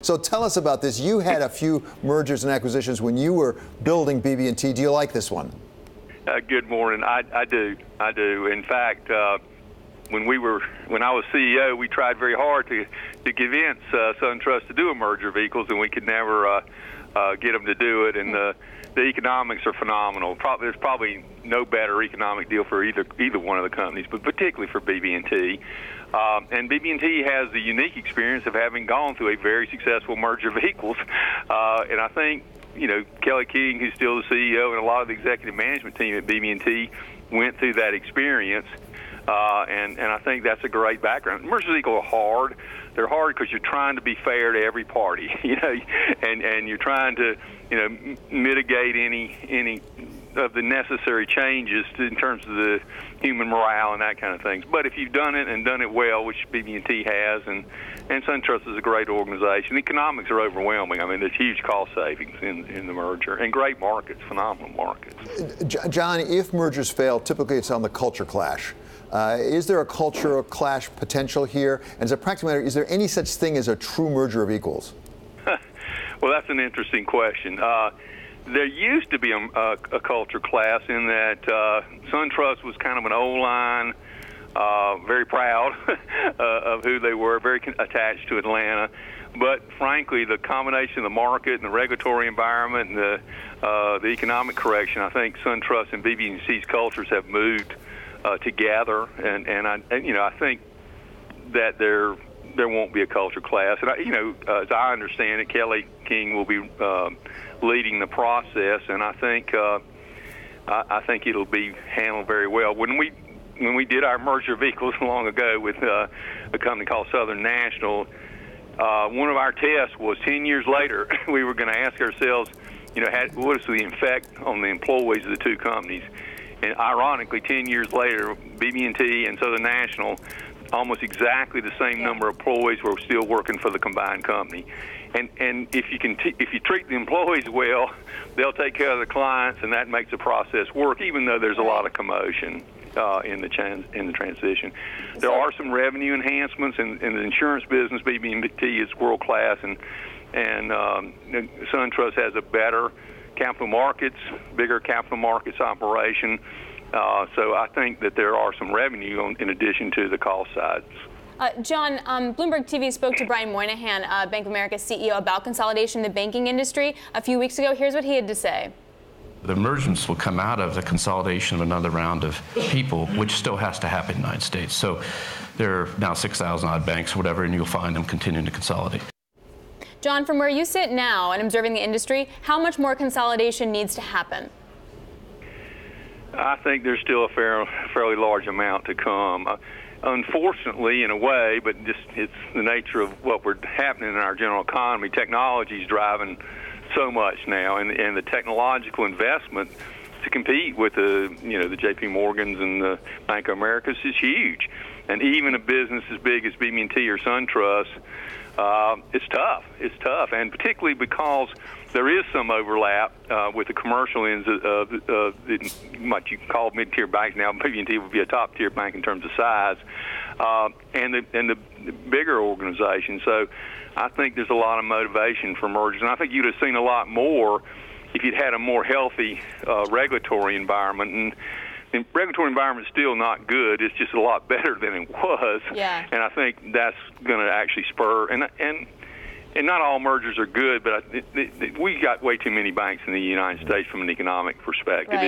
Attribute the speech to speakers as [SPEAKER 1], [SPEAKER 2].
[SPEAKER 1] So tell us about this. You had a few mergers and acquisitions when you were building BB&T. Do you like this one?
[SPEAKER 2] Good morning. I do. In fact, when I was CEO, we tried very hard to convince SunTrust to do a merger of equals, and we could never get them to do it. And the economics are phenomenal. There's probably no better economic deal for either one of the companies, but particularly for BB&T. And BB&T has the unique experience of having gone through a very successful merger of equals. And I think, Kelly King, who's still the CEO, and a lot of the executive management team at BB&T went through that experience. And I think that's a great background. Mergers of equals are hard. They're hard because you're trying to be fair to every party, and you're trying to, mitigate any of the necessary changes in terms of the human morale and that kind of things. But if you've done it and done it well, which BB&T has, and SunTrust is a great organization, the economics are overwhelming. I mean, there's huge cost savings in the merger, and great markets, phenomenal markets.
[SPEAKER 1] John, if mergers fail, typically it's on the culture clash. Is there a cultural clash potential here? And as a practical matter, is there any such thing as a true merger of equals?
[SPEAKER 2] Well, that's an interesting question. There used to be a culture clash in that SunTrust was kind of an old line, very proud of who they were, very attached to Atlanta. But frankly, the combination of the market and the regulatory environment and the economic correction, I think SunTrust and BB&T's cultures have moved together, and I think that there won't be a culture clash. And as I understand it, Kelly King will be leading the process, and I think it'll be handled very well. When we did our merger of equals long ago with a company called Southern National, one of our tests was 10 years later we were going to ask ourselves, what is the effect on the employees of the two companies? And ironically, 10 years later, BB&T and Southern National, almost exactly the same number of employees were still working for the combined company. And if you treat the employees well, they'll take care of the clients, and that makes the process work, even though there's a lot of commotion in the transition. There are some revenue enhancements in the insurance business. BB&T is world class, and SunTrust has a better bigger capital markets operation. So I think that there are some revenue in addition to the cost sides.
[SPEAKER 3] John, Bloomberg TV spoke to Brian Moynihan, Bank of America's CEO, about consolidation in the banking industry a few weeks ago. Here's what he had to say.
[SPEAKER 4] The emergence will come out of the consolidation of another round of people, which still has to happen in the United States. So there are now 6,000 odd banks or whatever, and you'll find them continuing to consolidate.
[SPEAKER 3] John, from where you sit now and observing the industry, how much more consolidation needs to happen?
[SPEAKER 2] I think there's still a fairly large amount to come. Unfortunately, in a way, but it's the nature of what we're happening in our general economy. Technology is driving so much now, and the technological investment to compete with the J.P. Morgans and the Bank of America's is huge. And even a business as big as BB&T or SunTrust, it's tough, and particularly because there is some overlap with the commercial ends of what you call mid-tier banks now. BB&T would be a top-tier bank in terms of size, and the bigger organizations. So I think there's a lot of motivation for mergers, and I think you'd have seen a lot more if you'd had a more healthy regulatory environment. And the regulatory environment's still not good. It's just a lot better than it was.
[SPEAKER 3] Yeah.
[SPEAKER 2] And I think that's going to actually spur. And not all mergers are good, but we got way too many banks in the United States from an economic perspective.
[SPEAKER 3] Right.